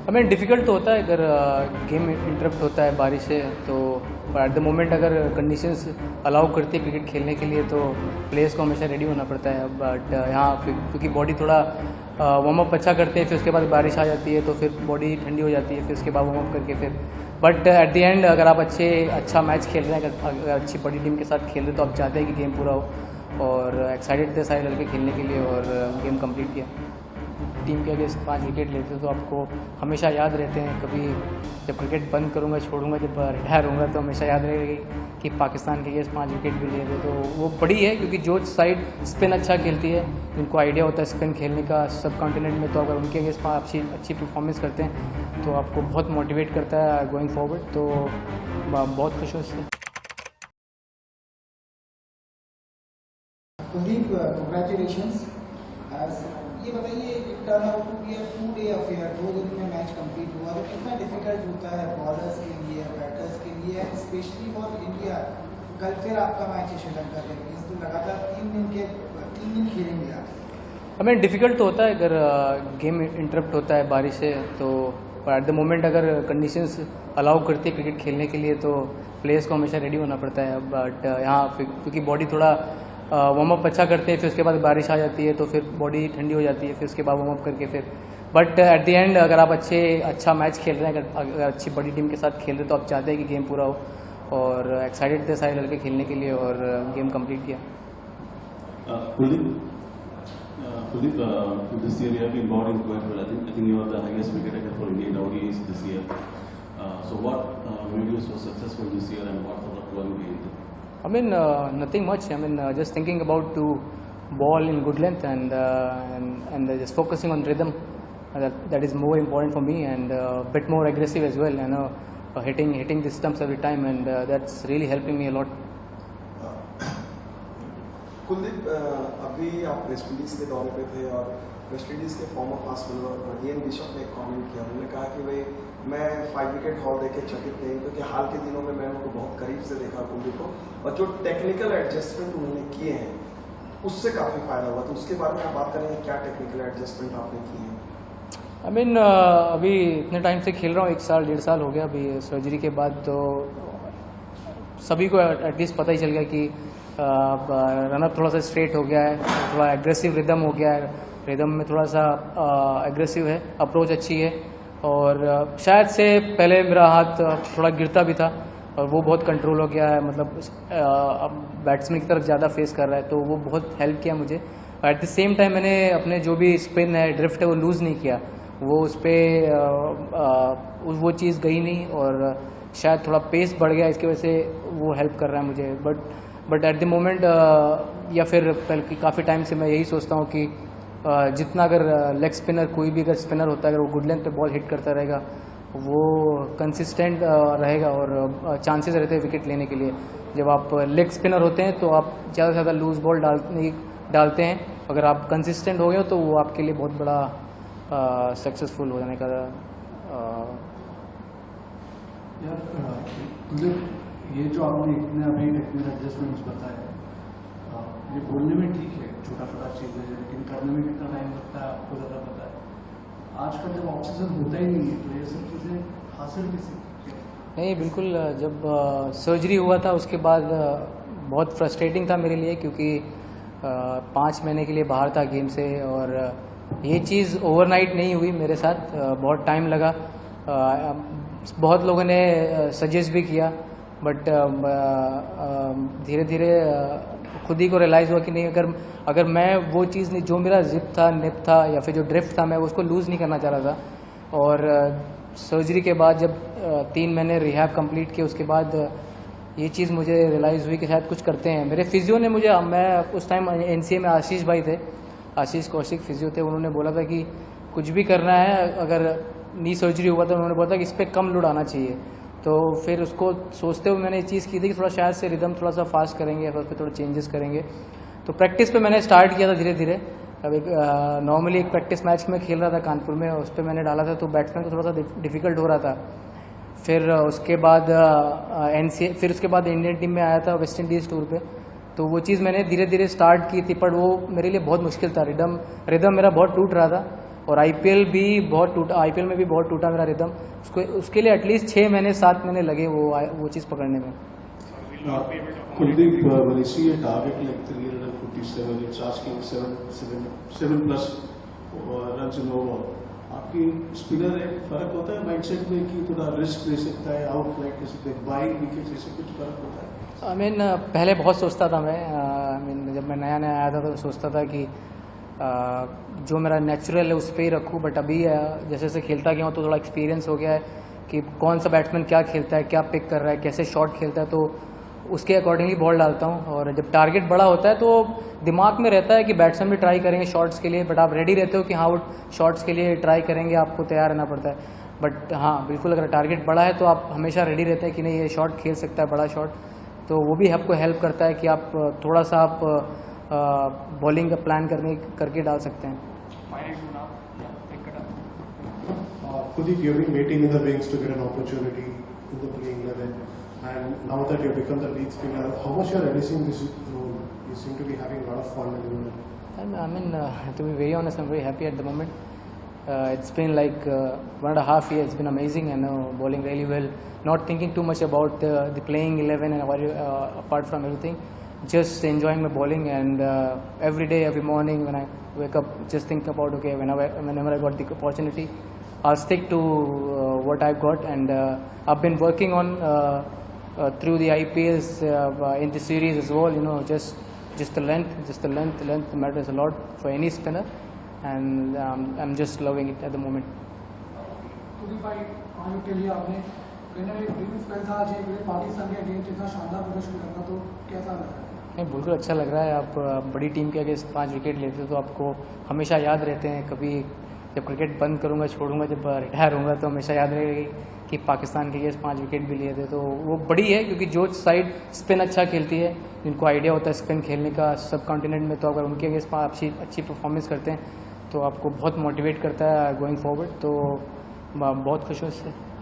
हमें डिफ़िकल्ट तो होता है अगर गेम इंटरप्ट होता है बारिश से तो एट द मोमेंट अगर कंडीशंस अलाउ करती है क्रिकेट खेलने के लिए तो प्लेयर्स को हमेशा रेडी होना पड़ता है। बट यहाँ क्योंकि बॉडी थोड़ा वार्म अप अच्छा करते हैं, फिर उसके बाद बारिश आ जाती है तो फिर बॉडी ठंडी हो जाती है, फिर उसके बाद वार्म अप करके फिर बट एट द एंड अगर आप अच्छा मैच खेल रहे हैं, अगर अच्छी बड़ी टीम के साथ खेल रहे हैं तो आप चाहते हैं कि गेम पूरा हो और एक्साइटेड थे सारे लड़के खेलने के लिए और गेम कंप्लीट किया। टीम के अगेंस्ट 5 विकेट लेते तो आपको हमेशा याद रहते हैं। कभी जब क्रिकेट बंद करूँगा छोड़ूंगा, जब रिटायर होऊंगा तो हमेशा याद रहेगा कि पाकिस्तान के अगेंस्ट 5 विकेट भी लिए थे। तो वो बड़ी है क्योंकि जो साइड स्पिन अच्छा खेलती है, जिनको आइडिया होता है स्पिन खेलने का सब कॉन्टिनेंट में, तो अगर उनके अगेंस्ट अच्छी परफॉर्मेंस करते हैं तो आपको बहुत मोटिवेट करता है गोइंग फॉरवर्ड। तो बहुत खुश हूँ इससे। कुलदीप, कंग्रेचुलेशंस। ये बताइए, it turn out to be a two day affair, 2 दिन में मैच कंप्लीट हुआ, तो कितना डिफिकल्ट होता है बॉलर्स के लिए, बैटर्स के लिए, एंड स्पेशली फॉर इंडिया। कल फिर आपका मैच है श्रीलंका के अगेंस्ट, तो लगातार 3 दिन खेलेंगे आप। हमें डिफ़िकल्ट तो होता है अगर गेम इंटरप्ट होता है बारिश से तो एट द मोमेंट अगर कंडीशंस अलाउ करती है क्रिकेट खेलने के लिए तो प्लेयर्स को हमेशा रेडी होना पड़ता है। बट यहाँ क्योंकि बॉडी थोड़ा वार्म अप अच्छा करते हैं, फिर उसके बाद बारिश आ जाती है तो फिर बॉडी ठंडी हो जाती है, फिर उसके बाद वार्म अप करके फिर बट एट द एंड अगर आप अच्छा मैच खेल रहे हैं, अगर अच्छी बड़ी टीम के साथ खेल रहे हैं तो आप चाहते हैं कि गेम पूरा हो और एक्साइटेड थे सारे लड़के खेलने के लिए और गेम कंप्लीट किया। Kuldeep, this year you have been brought in quite well. I think you are the highest wicket taker for Indian ODIs this year. So what made you so successful this year, and what sort of going behind it? I mean, nothing much. I mean, just thinking about to ball in good length and just focusing on rhythm. That is more important for me, and a bit more aggressive as well. You know, hitting the stumps every time, and that's really helping me a lot. Kuldeep, अभी आप West Indies के दौरे पे थे और West Indies के former fast bowler Ian Bishop ने एक कमेंट किया। उन्होंने कहा कि भाई मैं 5 विकेट हॉल देखे चकित नहीं, क्योंकि हाल के दिनों में मैंने उनको बहुत करीब से देखा कुलदीप को, और जो टेक्निकल एडजस्टमेंट उन्होंने किए हैं उससे काफ़ी फायदा हुआ। तो उसके बारे में आप बात करेंगे, क्या टेक्निकल एडजस्टमेंट आपने किए हैं? I mean, अभी इतने टाइम से खेल रहा हूँ, 1 साल 1.5 साल हो गया अभी सर्जरी के बाद, तो सभी को एटलीस्ट पता ही चल गया कि रनअप थोड़ा सा स्ट्रेट हो गया है, थोड़ा एग्रेसिव रिदम हो गया है, रिदम में थोड़ा सा एग्रेसिव है, अप्रोच अच्छी है और शायद से पहले मेरा हाथ थोड़ा गिरता भी था और वो बहुत कंट्रोल हो गया है, मतलब अब बैट्समैन की तरफ ज़्यादा फेस कर रहा है तो वो बहुत हेल्प किया मुझे। एट द सेम टाइम मैंने अपने जो भी स्पिन है, ड्रिफ्ट है, वो लूज़ नहीं किया, वो उस पर वो चीज़ गई नहीं और शायद थोड़ा पेस बढ़ गया, इसकी वजह से वो हेल्प कर रहा है मुझे। बट एट द मोमेंट या फिर काफ़ी टाइम से मैं यही सोचता हूँ कि जितना अगर लेग स्पिनर, कोई भी अगर स्पिनर होता है, अगर वो गुड लेंथ पे बॉल हिट करता रहेगा वो कंसिस्टेंट रहेगा और चांसेस रहते हैं विकेट लेने के लिए। जब आप लेग स्पिनर होते हैं तो आप ज़्यादा से ज़्यादा लूज बॉल डालते हैं, अगर आप कंसिस्टेंट हो गए तो वो आपके लिए बहुत बड़ा सक्सेसफुल हो जाने का ये जो आपने इतने अभी टेक्निकल एडजस्टमेंट्स बताए, ये बोलने में ठीक है, छोटा छोटा चीज़ है, लेकिन करने में कितना टाइम लगता है आपको ज़्यादा पता है। आजकल जब ऑक्सीजन होता ही नहीं है तो ये सब चीज़ें हासिल कैसे? नहीं, बिल्कुल। जब सर्जरी हुआ था उसके बाद बहुत फ्रस्ट्रेटिंग था मेरे लिए, क्योंकि 5 महीने के लिए बाहर था गेम से और ये चीज़ ओवरनाइट नहीं हुई मेरे साथ, बहुत टाइम लगा। बहुत लोगों ने सजेस्ट भी किया, बट धीरे धीरे खुद ही को रियलाइज़ हुआ कि नहीं, अगर मैं वो चीज़ नहीं, जो मेरा जिप था, निप था या फिर जो ड्रिफ्ट था, मैं उसको लूज़ नहीं करना चाह रहा था। और सर्जरी के बाद जब 3 महीने रिहैब कंप्लीट किए उसके बाद ये चीज़ मुझे रियलाइज़ हुई कि शायद कुछ करते हैं। मेरे फिजियो ने मुझे, मैं उस टाइम एनसीए में आशीष भाई थे, आशीष कौशिक फिजियो थे, उन्होंने बोला था कि कुछ भी करना है, अगर नी सर्जरी हुआ तो उन्होंने बोला था कि इस पर कम लोड आना चाहिए। तो फिर उसको सोचते हुए मैंने ये चीज़ की थी कि थोड़ा शायद से रिदम थोड़ा सा फास्ट करेंगे या फिर उस पर थोड़ा चेंजेस करेंगे। तो प्रैक्टिस पे मैंने स्टार्ट किया था धीरे धीरे। अब नॉर्मली एक प्रैक्टिस मैच में खेल रहा था कानपुर में, उस पर मैंने डाला था तो बैट्समैन को थोड़ा सा डिफ़िकल्ट हो रहा था। फिर उसके बाद फिर उसके बाद इंडियन टीम में आया था वेस्ट इंडीज़ टूर पे, तो वो चीज़ मैंने धीरे धीरे स्टार्ट की थी, पर वो मेरे लिए बहुत मुश्किल था। रिदम मेरा बहुत टूट रहा था और आईपीएल में भी बहुत टूटा मेरा रिदम। उसके लिए एटलीस्ट 6 महीने 7 महीने लगे वो चीज़ पकड़ने में। Kuldeep, when I see a target like 357, it's asking 7 plus runs in over. आपकी स्पिनर एक फर्क होता है माइंडसेट में कि थोड़ा रिस्क ले सकता है, आउट फ्लाइट ले सकता है, बाइंग विकेट ऐसे कुछ फर्क होता है? आई मीन पहले बहुत सोचता था मैं, जब मैं नया आया था तो सोचता था कि जो मेरा नेचुरल है उस पर ही रखूँ, बट अभी जैसे जैसे खेलता गया हूँ तो थोड़ा एक्सपीरियंस हो गया है कि कौन सा बैट्समैन क्या खेलता है, क्या पिक कर रहा है, कैसे शॉट खेलता है, तो उसके अकॉर्डिंगली बॉल डालता हूँ। और जब टारगेट बड़ा होता है तो दिमाग में रहता है कि बैट्समैन भी ट्राई करेंगे शॉट्स के लिए, बट आप रेडी रहते हो कि हाँ वो शॉट्स के लिए ट्राई करेंगे, आपको तैयार रहना पड़ता है। बट हाँ बिल्कुल, अगर टारगेट बड़ा है तो आप हमेशा रेडी रहते हैं कि नहीं ये शॉट खेल सकता है, बड़ा शॉट, तो वो भी आपको हेल्प करता है कि आप थोड़ा सा आप बॉलिंग का प्लान करके डाल सकते हैं। Kuldeep, you've been waiting in the wings to get an opportunity in the playing 11, and now that you've become the lead spinner, how much you're releasing this role? You seem to be having a lot of fun in the moment. I mean, to be very honest, I'm very happy at the moment. It's been like 1.5 years. It's been amazing, and bowling really well. Not thinking too much about the playing 11 and apart from everything. Just enjoying my bowling, and every day, every morning when I wake up, just think about okay, whenever I got the opportunity, I'll stick to what I've got, and I've been working on through the IPLs in the series as well. You know, just the length matters a lot for any spinner, and I'm just loving it at the moment. Kuldeep भाई, आने के लिए आपने कहीं ना कहीं dream spell था आज ये पाकिस्तान के अगेंस्ट इतना शानदार प्रदर्शन करना, तो कैसा लग रहा है? नहीं, बिल्कुल अच्छा लग रहा है। आप बड़ी टीम के अगेंस्ट 5 विकेट लेते हो तो आपको हमेशा याद रहते हैं। कभी जब क्रिकेट बंद करूंगा, छोड़ूंगा, जब रिटायर होऊंगा तो हमेशा याद रहेगा कि पाकिस्तान के अगेंस्ट 5 विकेट भी लिए थे। तो वो बड़ी है, क्योंकि जो साइड स्पिन अच्छा खेलती है, जिनको आइडिया होता है स्पिन खेलने का सब कॉन्टिनेंट में, तो अगर उनके अगेंस्ट अच्छी परफॉर्मेंस करते हैं तो आपको बहुत मोटिवेट करता है गोइंग फॉरवर्ड। तो बहुत खुश हूँ इससे।